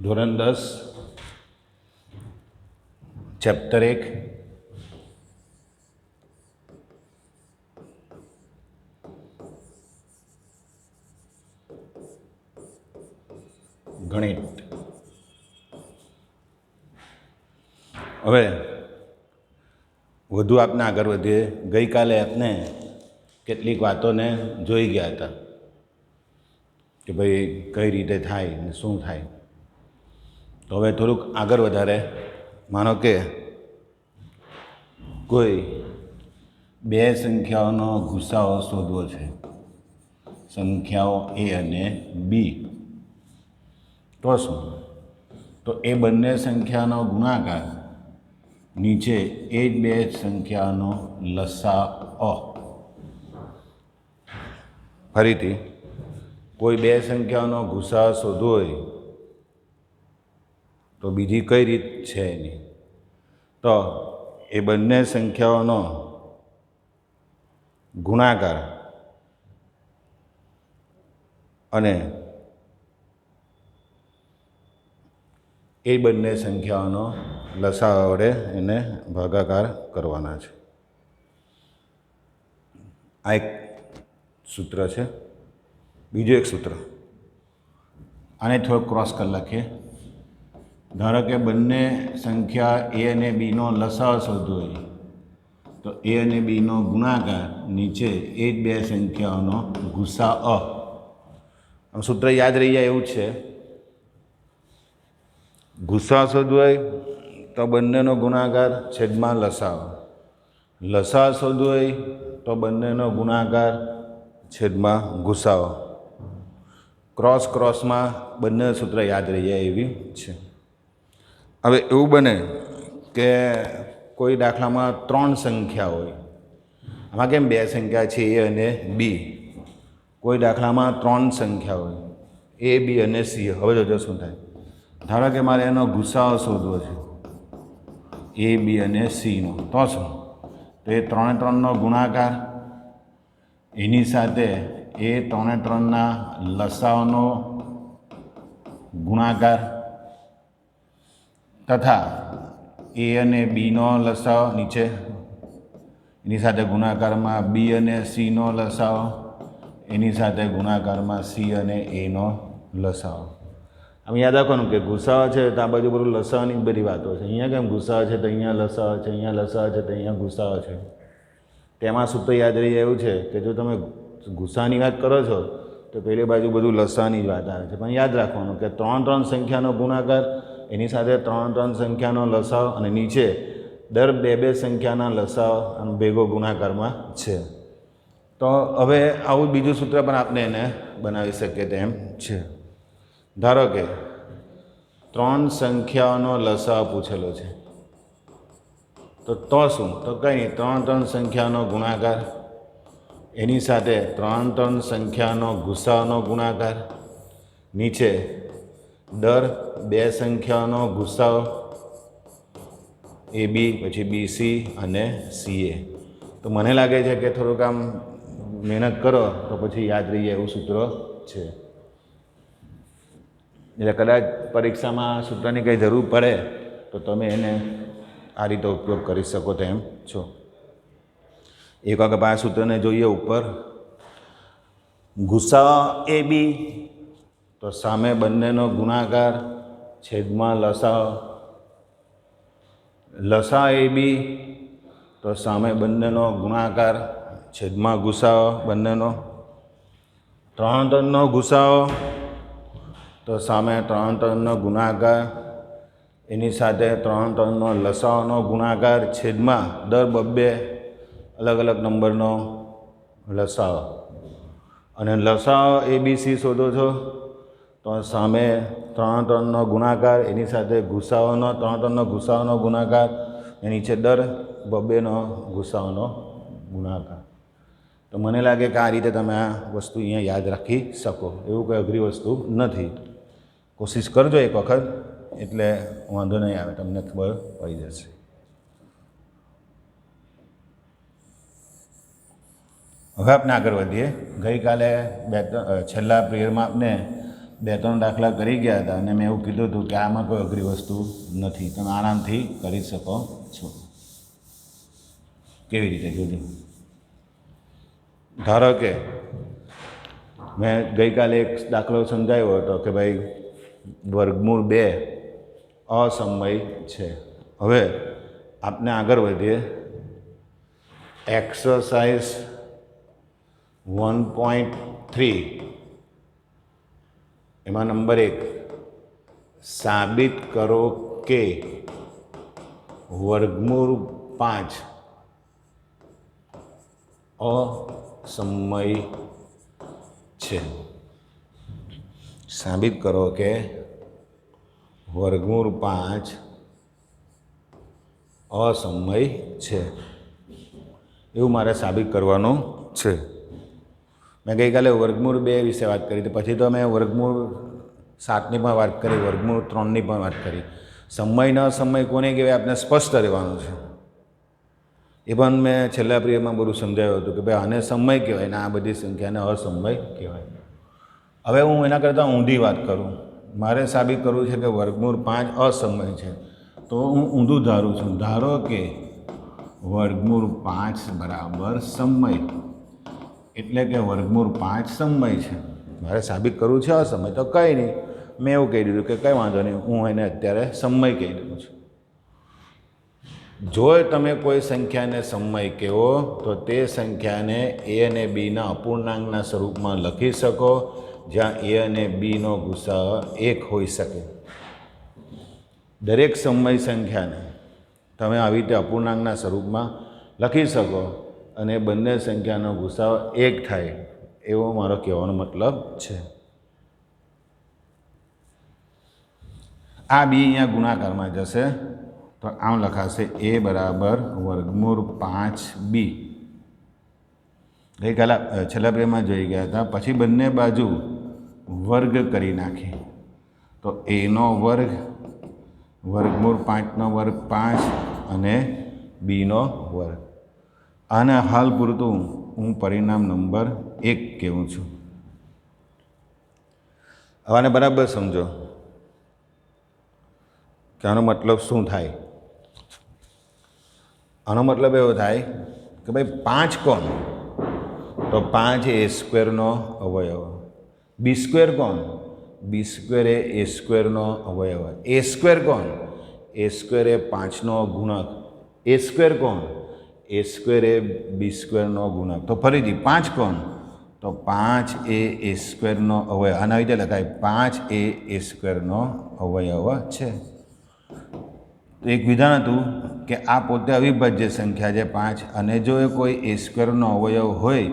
ધોરણ 10 ચેપ્ટર 1 ગણિત। હવે વધુ આપને આગળ વધીએ। ગઈકાલે આપને કેટલીક વાતોને જોઈ ગયા હતા કે ભાઈ કઈ રીતે થાય ને શું થાય। તો હવે થોડુંક આગળ વધારે માનો કે કોઈ બે સંખ્યાઓનો ગુસાઅ શોધવો છે, સંખ્યાઓ એ અને બી। તો શું? તો એ બંને સંખ્યાનો ગુણાકાર નીચે એ જ બે સંખ્યાનો લસાઅ। ફરીથી કોઈ બે સંખ્યાઓનો ગુસાઅ શોધવો હોય તો બીજી કઈ રીત છે એની? તો એ બંને સંખ્યાઓનો ગુણાકાર અને એ બંને સંખ્યાઓનો લસાઅ વડે એને ભાગાકાર કરવાના છે। આ એક સૂત્ર છે। બીજું એક સૂત્ર, આને થોડોક ક્રોસ કરી લખીએ। ધારો કે બંને સંખ્યા એ અને બીનો લસાઅ શોધવો હોય તો એ અને બીનો ગુણાકાર નીચે એ જ બે સંખ્યાઓનો ગુસાઅ। આમ સૂત્ર યાદ રહી જાય એવું છે। ગુસાઅ શોધવો હોય તો બંનેનો ગુણાકાર છેદમાં લસાઅ, લસાઅ શોધવો હોય તો બંનેનો ગુણાકાર છેદમાં ગુસાઅ। ક્રોસ ક્રોસમાં બંને સૂત્ર યાદ રહી જાય એવી છે। હવે એવું બને કે કોઈ દાખલામાં 3 સંખ્યા હોય, આમાં કેમ બે સંખ્યા છે એ અને બી। કોઈ દાખલામાં 3 સંખ્યા હોય એ, બી અને સી। હવે જોજો શું થાય। ધારો કે મારે એનો ગુસાઅ શોધવો છે એ, બી અને સીનો। તો શું? તો એ 3 3નો ગુણાકાર એની સાથે એ 3 3ના લસાઅનો ગુણાકાર તથા એ અને બીનો લસાઅ નીચે એની સાથે ગુણાકારમાં બી અને સીનો લસાઅ, એની સાથે ગુણાકારમાં સી અને એનો લસાઅ। આમ યાદ રાખવાનું કે ગુસાઅ છે તો આ બાજુ બધું લસાઅની જ બધી વાતો છે। અહીંયા કેમ ગુસાઅ છે તો અહીંયા લસાઅ છે, અહીંયા લસાઅ છે તો અહીંયા ગુસાઅ છે। તેમાં સૂત્ર યાદ રહી જાય એવું છે કે જો તમે ગુસાઅની વાત કરો છો તો પેલી બાજુ બધું લસાઅની જ વાત આવે છે। પણ યાદ રાખવાનું કે 3 3 સંખ્યાનો ગુણાકાર એની સાથે 3 3 સંખ્યાનો લસાઅ અને નીચે દર 2 2 સંખ્યાના લસાઅ અને ભેગો ગુણાકારમાં છે। તો હવે આવું બીજું સૂત્ર પણ આપણે એને બનાવી શકીએ તેમ છે। ધારો કે 3 સંખ્યાઓનો લસાઅ પૂછેલો છે તો શું? તો કંઈ નહીં, 3 3 સંખ્યાનો ગુણાકાર એની સાથે 3 3 સંખ્યાનો ગુસાઅનો ગુણાકાર નીચે દર 2 સંખ્યાઓનો ગુસાઅ એ બી, પછી બી સી અને સી એ। તો મને લાગે છે કે થોડુંક આમ મહેનત કરો તો પછી યાદ રહી જાય એવું સૂત્ર છે। એટલે કદાચ પરીક્ષામાં આ સૂત્રની કંઈ જરૂર પડે તો તમે એને આ રીતે ઉપયોગ કરી શકો તેમ છો। એક વખત આ સૂત્રને જોઈએ ઉપર, ગુસાઅ એ બી તો સામે બંનેનો ગુણાકાર છેદમાં લસાઅ, લસાઅ એ બી તો સામે બંનેનો ગુણાકાર છેદમાં ગુસાઅ બંનેનો, 3 3નો ગુસાઅ તો સામે 3 3નો ગુણાકાર એની સાથે 3 3નો લસાઅનો ગુણાકાર છેદમાં દર 2 અલગ અલગ નંબરનો લસાઅ। અને લસાઅ એ બી સી શોધો છો તો સામે 3 3નો ગુણાકાર એની સાથે ગુસાઅનો 3 3નો ગુસાઅનો ગુણાકાર એની છે દર 2નો ગુસાઅનો ગુણાકાર। તો મને લાગે કે આ રીતે તમે આ વસ્તુ અહીંયા યાદ રાખી શકો, એવું કંઈ અઘરી વસ્તુ નથી। કોશિશ કરજો એક વખત એટલે વાંધો નહીં આવે, તમને ખબર પડી જશે। હવે આપણે આગળ વધીએ। ગઈકાલે છેલ્લા પિરિયડમાં આપણે 2-3 દાખલા કરી ગયા હતા અને મેં એવું કીધું હતું કે આમાં કોઈ અઘરી વસ્તુ નથી, તમે આરામથી કરી શકો છો. કેવી રીતે જોજો. ધારો કે મેં ગઈકાલે એક દાખલો સમજાવ્યો હતો કે ભાઈ વર્ગમૂળ 2 અસમય છે. હવે આપણે આગળ વધીએ. એક્સરસાઇઝ 1.3 એમાં નંબર 1, સાબિત કરો કે વર્ગમૂળ 5 અસમય છે. સાબિત કરો કે વર્ગમૂળ 5 અસમય છે. એવું મારે સાબિત કરવાનું છે. મેં ગઈકાલે વર્ગમૂળ 2 વિશે વાત કરી હતી, પછી તો મેં વર્ગમૂળ 7ની પણ વાત કરી, વર્ગમૂળ 3ની પણ વાત કરી. સમય ન સમય કોને કહેવાય આપણે સ્પષ્ટ રહેવાનું છે. એ પણ મેં છેલ્લા પ્રિયમાં બધું સમજાવ્યું હતું કે ભાઈ આને સમય કહેવાય ને આ બધી સંખ્યાને અસમય કહેવાય. હવે હું એના કરતાં ઊંધી વાત કરું. મારે સાબિત કરવું છે કે વર્ગમૂળ 5 અસમય છે, તો હું ઊંધું ધારું છું. ધારો કે વર્ગમૂળ 5 બરાબર સમય, એટલે કે વર્ગમૂળ 5 સમય છે. મારે સાબિત કરવું છે અસમય, તો કંઈ નહીં, મેં એવું કહી દીધું કે કંઈ વાંધો નહીં, હું એને અત્યારે સમય કહી દઉં છું. જો તમે કોઈ સંખ્યાને સમય કહો તો તે સંખ્યાને a અને bના અપૂર્ણાંકના સ્વરૂપમાં લખી શકો, જ્યાં a અને bનો ગુસાઅ 1 હોઈ શકે. દરેક સમય સંખ્યાને તમે આવી રીતે અપૂર્ણાંકના સ્વરૂપમાં લખી શકો અને બંને સંખ્યાનો ગુસાઅ 1 થાય, એવો મારો કહેવાનો મતલબ છે. આ બી અહીંયા ગુણાકારમાં જશે તો આમ લખાશે a બરાબર વર્ગમૂળ 5b. ગઈકાલે છેલ્લા પ્રેમમાં જોઈ ગયા હતા. પછી બંને બાજુ વર્ગ કરી નાખી તો a નો વર્ગ વર્ગમૂળ 5નો વર્ગ 5 અને bનો વર્ગ. આને હાલ પૂરતું હું પરિણામ નંબર 1 કહેવું છું. આને બરાબર સમજો કે આનો મતલબ શું થાય. આનો મતલબ એવો થાય કે ભાઈ 5 કોણ, તો 5 એ a સ્ક્વેરનો અવયવ. બી સ્ક્વેર કોણ, બી સ્ક્વેર એ a સ્ક્વેરનો અવયવ. એ સ્ક્વેર કોણ, એ સ્ક્વેર એ 5નો ગુણક. એ સ્ક્વેર કોણ, એ સ્ક્વેર એ બી સ્ક્વેરનો ગુણક. તો ફરીથી 5 કોણ, તો 5 એ a સ્ક્વેરનો અવયવ. આના રીતે લખાય 5 એ a સ્ક્વેરનો અવયવ છે. એક વિધાન હતું કે આ પોતે અવિભાજ્ય સંખ્યા છે 5, અને જો એ કોઈ a સ્ક્વેરનો અવયવ હોય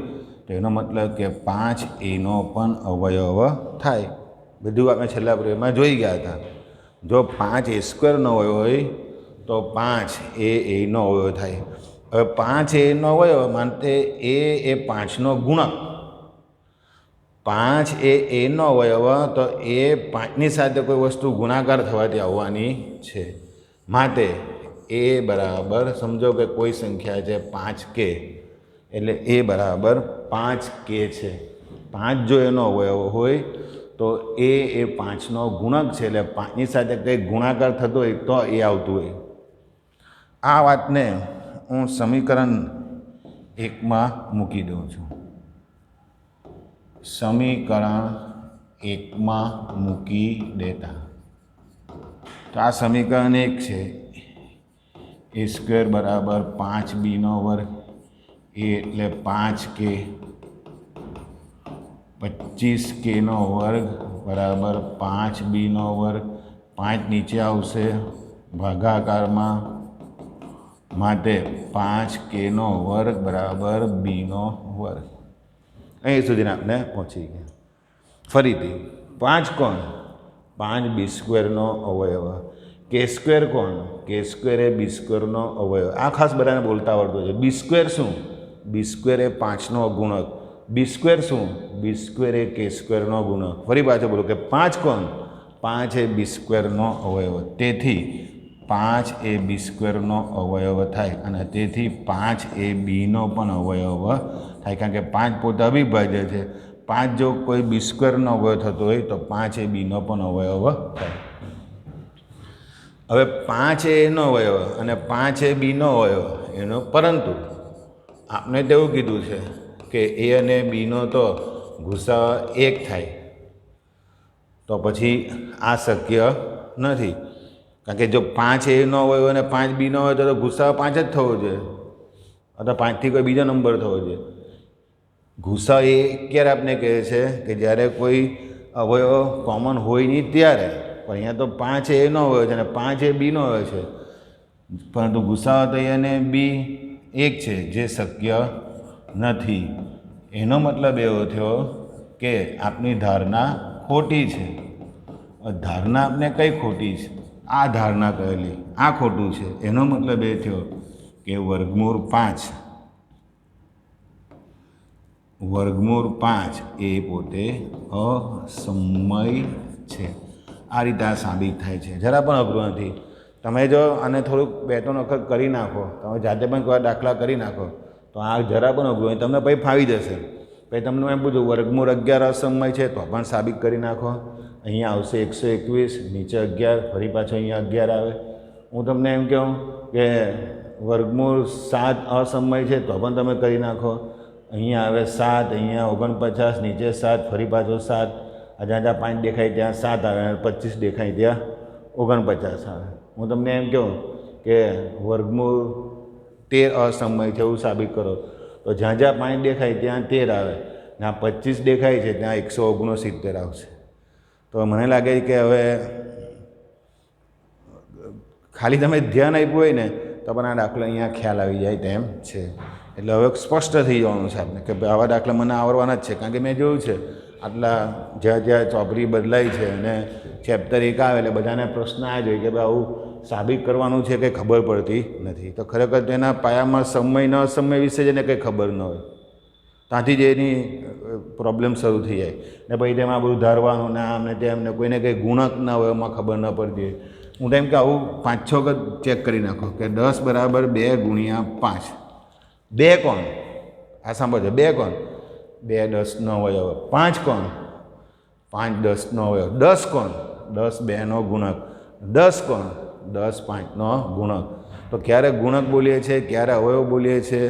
તો એનો મતલબ કે 5 એનો પણ અવયવ થાય. બધું આપણે છેલ્લા પ્રયોગમાં જોઈ ગયા હતા. જો 5 a સ્ક્વેરનો અવયવ હોય તો 5 એનો અવયવ થાય. હવે 5 એનો અવયવ માટે એ 5નો ગુણક. 5 એનો અવયવ તો એ 5ની સાથે કોઈ વસ્તુ ગુણાકાર થવાથી આવવાની છે. માટે એ બરાબર સમજો કે કોઈ સંખ્યા છે 5k, એટલે એ બરાબર 5k છે. 5 જો એનો અવયવ હોય તો એ 5નો ગુણક છે, એટલે 5ની સાથે કંઈક ગુણાકાર થતો હોય તો એ આવતું હોય. આ વાતને હું સમીકરણ 1માં મૂકી દઉં છું. સમીકરણ 1માં મૂકી દેતા તો આ સમીકરણ 1 છે. એ સ્ક્વેર બરાબર 5bનો વર્ગ, એ એટલે 5k, 25kનો વર્ગ બરાબર 5bનો વર્ગ. 5 નીચે આવશે ભાગાકારમાં, માટે 5kનો વર્ગ બરાબર bનો વર્ગ. અહીં સુધીને આપણે પહોંચી ગયા. ફરીથી 5 કોણ, 5 બી સ્ક્વેરનો અવયવ. કે સ્ક્વેર કોણ, કે સ્ક્વેર એ બી સ્ક્વેરનો અવયવ. આ ખાસ બધાને બોલતા આવડતું છે. બી સ્ક્વેર શું, બી સ્ક્વેર એ 5નો ગુણક. બી સ્ક્વેર શું, બી સ્ક્વેર એ કે સ્ક્વેરનો ગુણક. ફરી પાછું બોલું કે 5 કોણ, 5 એ બી સ્ક્વેરનો અવયવ. તેથી 5 એ બી સ્ક્વેરનો અવયવ થાય, અને તેથી 5 એ બીનો પણ અવયવ થાય, કારણ કે 5 પોતે અવિભાજ્ય છે. 5 જો કોઈ બી સ્ક્વેરનો અવયવ થતો હોય તો 5 એ બીનો પણ અવયવ થાય. હવે 5 એ એનો અવયવ અને 5 એ બીનો અવયવ એનો, પરંતુ આપણે તો એવું કીધું છે કે એ અને બીનો તો ગુસાઅ 1 થાય, તો પછી આ શક્ય નથી. કારણ કે જો 5 એનો અવયવ અને 5 બીનો હોય તો ગુસાઅ 5 જ થવો જોઈએ, અથવા 5થી કોઈ બીજો નંબર થવો જોઈએ. ગુસાઅ એ ક્યારે આપણે કહે છે કે જ્યારે કોઈ અવયવ કોમન હોય નહીં ત્યારે. પણ અહીંયા તો 5 એનો અવયવ છે અને 5 એ બીનો અવયવ છે, પરંતુ ગુસાઅ તો એ અને બી 1 છે, જે શક્ય નથી. એનો મતલબ એવો થયો કે આપણી ધારણા ખોટી છે. ધારણા આપણે કઈ ખોટી છે? આ ધારણા કરેલી આ ખોટું છે. એનો મતલબ એ થયો કે વર્ગમૂળ 5 એ પોતે અસમય છે. આ રીતે આ સાબિત થાય છે. જરા પણ અઘરું નથી. તમે જો આને થોડુંક 2-3 વખત કરી નાખો, તમે જાતે પણ કોઈ દાખલા કરી નાખો તો આ જરા પણ અઘરું હોય, તમને પછી ફાવી જશે. પછી તમને એમ પૂછું વર્ગમૂળ 11 અસમય છે તો પણ સાબિત કરી નાખો. અહીંયા આવશે 121, નીચે 11, ફરી પાછો અહીંયા 11 આવે. હું તમને એમ કહું કે વર્ગમૂળ 7 અસમય છે તો પણ તમે કરી નાખો. અહીંયા આવે 7, અહીંયા 49, નીચે 7, ફરી પાછો 7, જ્યાં 5 દેખાય ત્યાં 7 આવે, 25 દેખાય ત્યાં 49 આવે. હું તમને એમ કહું કે વર્ગમૂળ 13 અસમય છે એવું સાબિત કરો, તો જ્યાં 5 દેખાય ત્યાં 13 આવે, જ્યાં 25 દેખાય છે ત્યાં 169 આવશે. તો મને લાગે કે હવે ખાલી તમે ધ્યાન આપ્યું હોય ને તો પણ આ દાખલો અહીંયા ખ્યાલ આવી જાય તેમ છે. એટલે હવે સ્પષ્ટ થઈ જવાનું છે આપણે કે આવા દાખલા મને આવડવાના જ છે. કારણ કે મેં જોયું છે આટલા જ્યાં ચોપડી બદલાઈ છે અને ચેપ્ટર 1 આવે એટલે બધાને પ્રશ્ન આ જ હોય કે ભાઈ આવું સાબિત કરવાનું છે કંઈ ખબર પડતી નથી. તો ખરેખર તેના પાયામાં સમય ન સમય વિશે જ એને કંઈ ખબર ન હોય, ત્યાંથી જ એની પ્રોબ્લેમ શરૂ થઈ જાય. ને પછી તેમાં બધું ધારવાનું ને આમ ને તેમ ને કોઈને કંઈ ગુણક ના હોય એમાં ખબર ન પડતી. હું તો એમ કે આવું 5-6 વખત ચેક કરી નાખો કે 10 બરાબર 2 ગુણ્યા 5. 2 કોણ? આ સાંભળજો, 2 કોણ? 2 10નો અવયવ. 5 કોણ? 5 10નો અવયવ. 10 કોણ? 10 2નો ગુણક. 10 કોણ? 10 5નો ગુણક. તો ક્યારે ગુણક બોલીએ છીએ, ક્યારે અવયવ બોલીએ છીએ,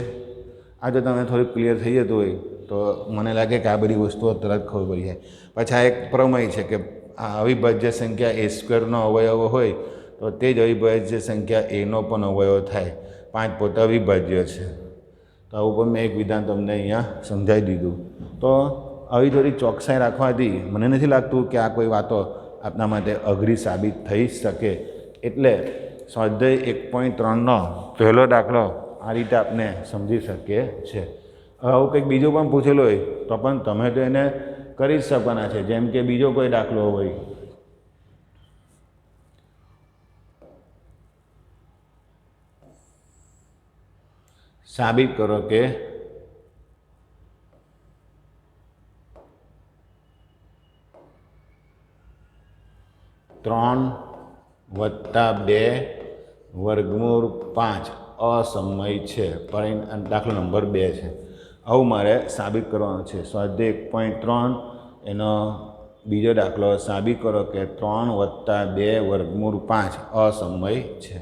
આ જો તમને થોડુંક ક્લિયર થઈ જતું હોય તો મને લાગે કે આ બધી વસ્તુઓ તરત ખબર પડી જાય. પછી આ એક પ્રમેય છે કે આ અવિભાજ્ય સંખ્યા એ સ્ક્વેરનો અવયવ હોય તો તે જ અવિભાજ્ય સંખ્યા એનો પણ અવયવ થાય. 5 પોતે અવિભાજ્ય છે. તો આવું પણ મેં એક વિધાન તમને અહીંયા સમજાવી દીધું. તો આવી થોડી ચોકસાઈ રાખવાથી મને નથી લાગતું કે આ કોઈ વાતો આપના માટે અઘરી સાબિત થઈ શકે. એટલે સ્વાધ્યાય 1.3નો પહેલો દાખલો આ રીતે આપણે સમજી શકીએ છે. આવું કંઈક બીજું પણ પૂછેલું હોય તો પણ તમે તો એને કરી જ શકવાના છે. જેમ કે બીજો કોઈ દાખલો હોય, સાબિત કરો કે 3 + 2 વર્ગમૂળ 5 અસમય છે. દાખલો નંબર 2 છે. આવું મારે સાબિત કરવાનું છે. સ્વાધ્યાય 1.3 એનો બીજો દાખલો, સાબિત કરો કે 3 + 2 વર્ગમૂળ 5 અસમય છે.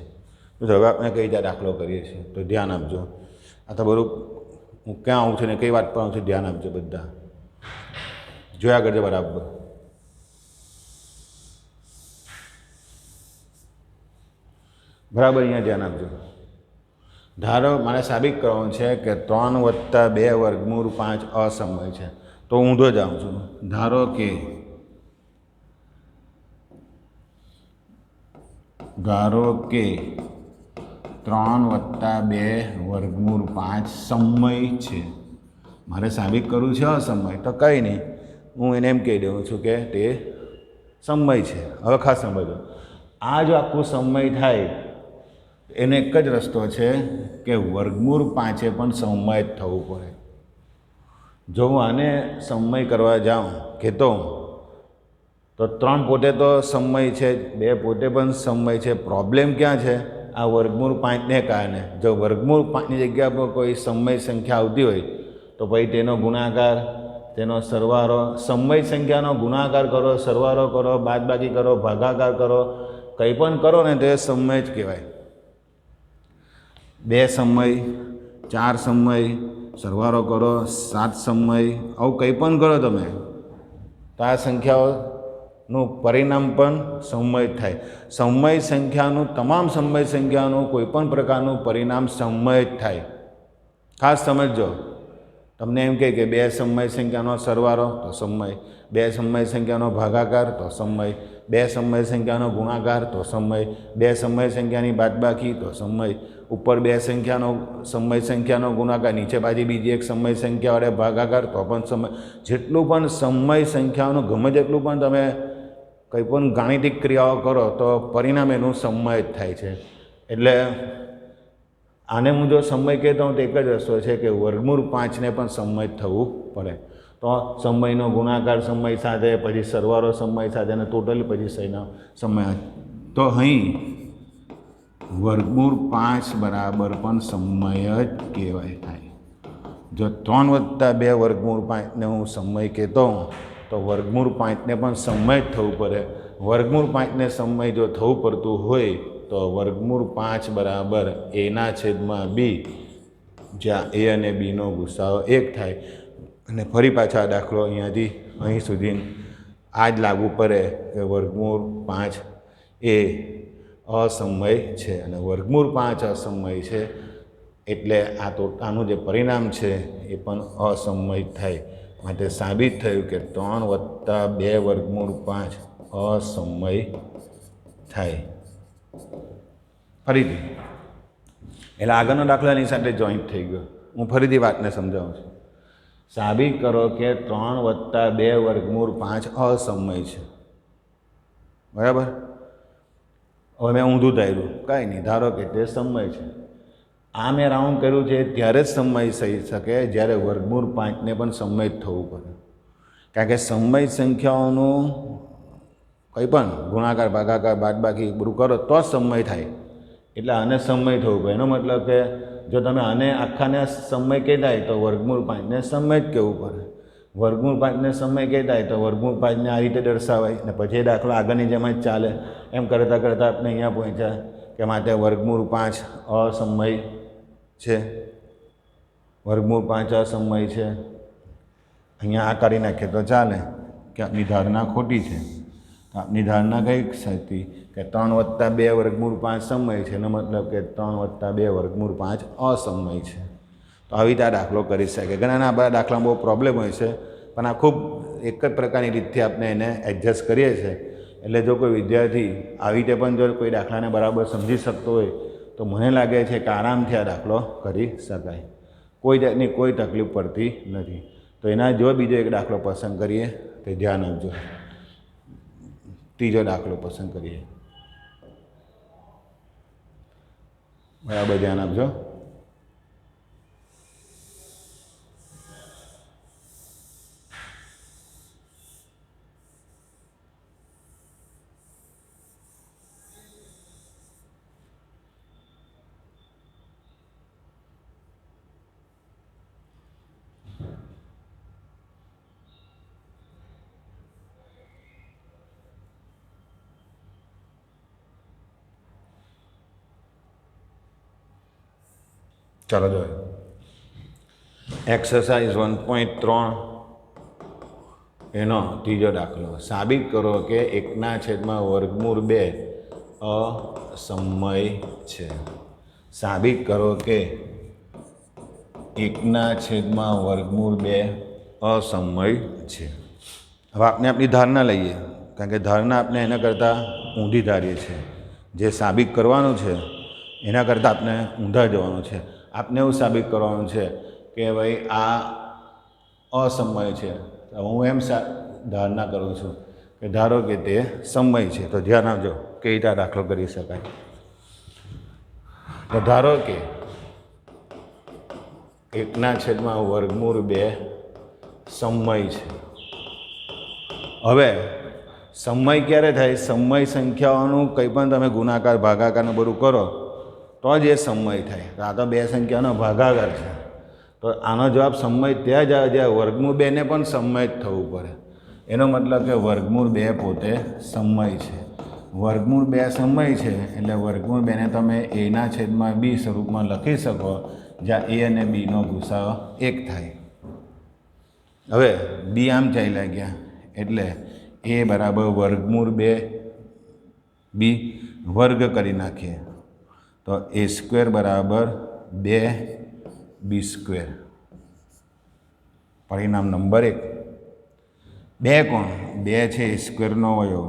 તો હવે આપણે કઈ રીતે દાખલો કરીએ છીએ તો ધ્યાન આપજો. આ તો બધું હું ક્યાં આવું છું ને કઈ વાત પર આવું છું ધ્યાન આપજો. બધા જોયા કરજો બરાબર. બરાબર અહીંયા ધ્યાન આપજો. ધારો મારે સાબિત કરવાનું છે કે 3 + 2 વર્ગમૂળ 5 અસમય છે. તો ઊંધો જાઉં છું. ધારો કે 3 + 2 વર્ગમૂળ 5 સમય છે. મારે સાબિત કરવું છે અસમય, તો કંઈ નહીં, હું એને એમ કહી દઉં છું કે તે સમય છે. હવે ખાસ સમજો, આ જો આખું સમય થાય એનો એક જ રસ્તો છે કે વર્ગમૂળ 5 પણ સમય જ થવું પડે. જો હું આને સમય કરવા જાઉં કહેતો તો 3 પોતે તો સમય છે, 2 પોતે પણ સમય છે. પ્રોબ્લેમ ક્યાં છે? આ વર્ગમૂળ 5ને કારણે. જો વર્ગમૂળ 5ની જગ્યા પર કોઈ સમય સંખ્યા આવતી હોય તો પછી તેનો ગુણાકાર તેનો સરવાળો, સમય સંખ્યાનો ગુણાકાર કરો, સરવાળો કરો, બાદબાકી કરો, ભાગાકાર કરો, કંઈ પણ કરો ને તે સમય જ કહેવાય. 2 સમય, 4 સમય, સરવાળો કરો, 7 સમય, આવું કંઈ પણ કરો તમે તો આ સંખ્યાઓનું પરિણામ પણ સમય જ થાય. સમય સંખ્યાનું, તમામ સમય સંખ્યાનું કોઈ પણ પ્રકારનું પરિણામ સમય જ થાય. ખાસ સમજજો. તમને એમ કહે કે 2 સમય સંખ્યાનો સરવાળો તો સમય, 2 સમય સંખ્યાનો ભાગાકાર તો સમય, 2 સમય સંખ્યાનો ગુણાકાર તો સમય, 2 સમય સંખ્યાની બાદબાકી તો સમય, ઉપર 2 સમય સંખ્યાનો ગુણાકાર, નીચે પાછી બીજી એક સમય સંખ્યા વડે ભાગાકાર તો પણ સમય. જેટલું પણ સમય સંખ્યાનું ગમે તેટલું પણ તમે કંઈ પણ ગાણિતિક ક્રિયાઓ કરો તો પરિણામ એનું સમય જ થાય છે. એટલે આને હું જો સમય કહેતો હું તો એક જ રસ્તો છે કે વર્ગમૂળ 5ને પણ સમય જ થવું પડે. તો સમયનો ગુણાકાર સમય સાથે, પછી સરવાળો સમય સાથે અને ટોટલી પછી સમય. તો અહીં વર્ગમૂળ 5 બરાબર પણ સમય જ કહેવાય થાય. જો 3 + 2 વર્ગમૂળ 5ને હું સમય કહેતો હું તો વર્ગમૂળ 5ને પણ સમય જ થવું પડે. વર્ગમૂળ 5ને સમય જો થવું પડતું હોય તો વર્ગમૂળ 5 બરાબર a/b, જ્યાં a અને bનો ગુસાઅ 1 થાય. અને ફરી પાછા આ દાખલો અહીંયાથી અહીં સુધી આ જ લાગુ પડે કે વર્ગમૂળ 5 એ અસમય છે અને વર્ગમૂળ 5 અસમય છે એટલે આનું જે પરિણામ છે એ પણ અસમય થાય. માટે સાબિત થયું કે 3 + 2 વર્ગમૂળ 5 અસમય થાય. ફરીથી એટલે આગળનો દાખલો એની સાથે જોઈન્ટ થઈ ગયો. હું ફરીથી વાતને સમજાવું છું. સાબિત કરો કે 3 + 2 વર્ગમૂળ 5 અસમય છે. બરાબર? હવે મેં ઊંધું ધાર્યું, કાંઈ નહીં, ધારો કે તે સમય છે. આ મેં રાઉન્ડ કર્યું છે ત્યારે જ સમય થઈ શકે જ્યારે વર્ગમૂળ 5ને પણ સમય જ થવું પડે. કારણ કે સમય સંખ્યાઓનું કંઈ પણ ગુણાકાર, ભાગાકાર, બાદબાકી બધું કરો તો જ સમય થાય. એટલે આને સમય થવું પડે. એનો મતલબ કે જો તમે આને આખાને સમય કહેતા તો વર્ગમૂળ 5ને સમય જ કહેવું પડે. વર્ગમૂળ 5ને સમય કહેતા તો વર્ગમૂળ 5ને આ રીતે દર્શાવાય ને પછી એ દાખલો આગળની જેમ જ ચાલે. એમ કરતાં કરતાં આપણે અહીંયા પહોંચ્યા કે માટે વર્ગમૂળ 5 અસમય છે. વર્ગમૂળ 5 અસમય છે. અહીંયા આ કરી નાખીએ તો ચાલે કે આપણી ધારણા ખોટી છે. તો આપણી ધારણા કઈ હતી કે 3 + 2 વર્ગમૂળ 5 સમય છે. એનો મતલબ કે 3 + 2 વર્ગમૂળ 5 અસમય છે. તો આવી રીતે આ દાખલો કરી શકે. ઘણા બધા દાખલામાં બહુ પ્રોબ્લેમ હોય છે પણ આ ખૂબ એક જ પ્રકારની રીતથી આપણે એને એડજસ્ટ કરીએ છીએ. એટલે જો કોઈ વિદ્યાર્થી આવી રીતે પણ જો કોઈ દાખલાને બરાબર સમજી શકતો હોય તો મને લાગે છે કે આરામથી આ દાખલો કરી શકાય. કોઈ જાતની કોઈ તકલીફ પડતી નથી. તો એના જો બીજો એક દાખલો પસંદ કરીએ તો ધ્યાન આપજો. ત્રીજો દાખલો પસંદ કરીએ. બરાબર ધ્યાન આપજો. ચાલો જોઈએ. એક્સરસાઇઝ 1.3 એનો ત્રીજો દાખલો. સાબિત કરો કે 1/2 અસમય છે. સાબિત કરો કે 1/2 અસમય છે. હવે આપણે આપણી ધારણા લઈએ કારણ કે ધારણા આપણે એના કરતાં ઊંધી ધારીએ છીએ. જે સાબિત કરવાનું છે એના કરતાં આપણે ઊંધા જવાનું છે. આપને એવું સાબિત કરવાનું છે કે ભાઈ આ અસમય છે. હું એમ ધારણા કરું છું કે ધારો કે તે સમય છે. તો ધ્યાન આપજો કઈ રીતે દાખલો કરી શકાય. તો ધારો કે 1/2 સમય છે. હવે સમય ક્યારે થાય? સમય સંખ્યાઓનું કંઈ પણ તમે ગુણાકાર, ભાગાકારને બધું કરો તો જ એ સમય થાય. તો આ તો 2 સંખ્યાનો ભાગાકાર છે. તો આનો જવાબ સમય ત્યાં જ આવે જ્યાં વર્ગમૂળ 2 ને પણ સમય જ થવું પડે. એનો મતલબ કે વર્ગમૂળ 2 પોતે સમય છે. વર્ગમૂળ 2 સમય છે એટલે વર્ગમૂળ 2 ને તમે એના છેદમાં બી સ્વરૂપમાં લખી શકો, જ્યાં એ અને બીનો ગુસાઅ 1 થાય. હવે બી આમ ચાલ્યા ગયા એટલે એ બરાબર વર્ગમૂળ 2 બી વર્ગ કરી નાખીએ તો એ સ્ક્વેર બરાબર 2 બી સ્ક્વેર. પરિણામ નંબર 1. 2 કોણ? 2 છે એ સ્ક્વેરનો અવયવ.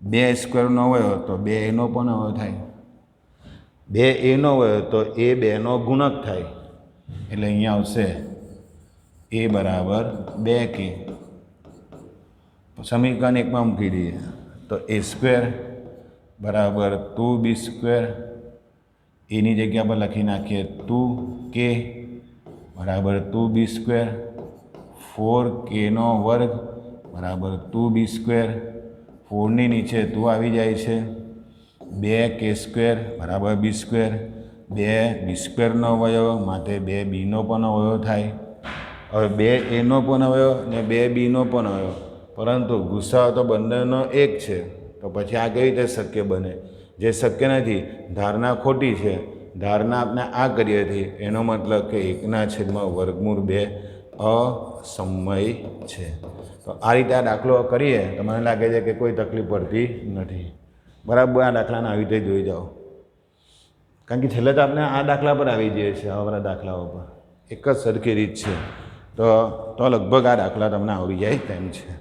2 સ્ક્વેરનો અવયવ તો 2 એનો પણ અવયવ થાય. 2 એનો અવયવ તો એ 2નો ગુણક થાય. એટલે અહીંયા આવશે એ બરાબર 2 કે. સમીકરણ 1માં મૂકી દઈએ તો એ સ્ક્વેર બરાબર 2 બી સ્ક્વેર. એની જગ્યા પર લખી નાખીએ 2 કે બરાબર 2 બી સ્ક્વેર. 4 કેનો વર્ગ બરાબર 2 બી સ્ક્વેર. 4ની નીચે 2 આવી જાય છે. 2 કે સ્ક્વેર બરાબર બી સ્ક્વેર. 2 બી સ્ક્વેરનો અવયવ માટે 2 બીનો પણ અવયવ થાય. હવે 2 એનો પણ અવયવ ને 2 બીનો પણ અવયવ, પરંતુ ગુસાઅ તો બંનેનો 1 છે. તો પછી આ કેવી રીતે શક્ય બને? જે શક્ય નથી. ધારણા ખોટી છે. ધારણા આપણે આ કરીએ છીએ એનો મતલબ કે 1ના છેદમાં વર્ગમૂળ 2 અસમય છે. તો આ રીતે આ દાખલો કરીએ તો મને લાગે છે કે કોઈ તકલીફ પડતી નથી. બરાબર આ દાખલાને આવી રીતે જોઈ જાઓ, કારણ કે છેલ્લે તો આપણે આ દાખલા પર આવી જઈએ છીએ. આવા બધા દાખલાઓ પર એક જ સરખી રીત છે તો લગભગ આ દાખલા તમને આવડી જાય તેમ છે.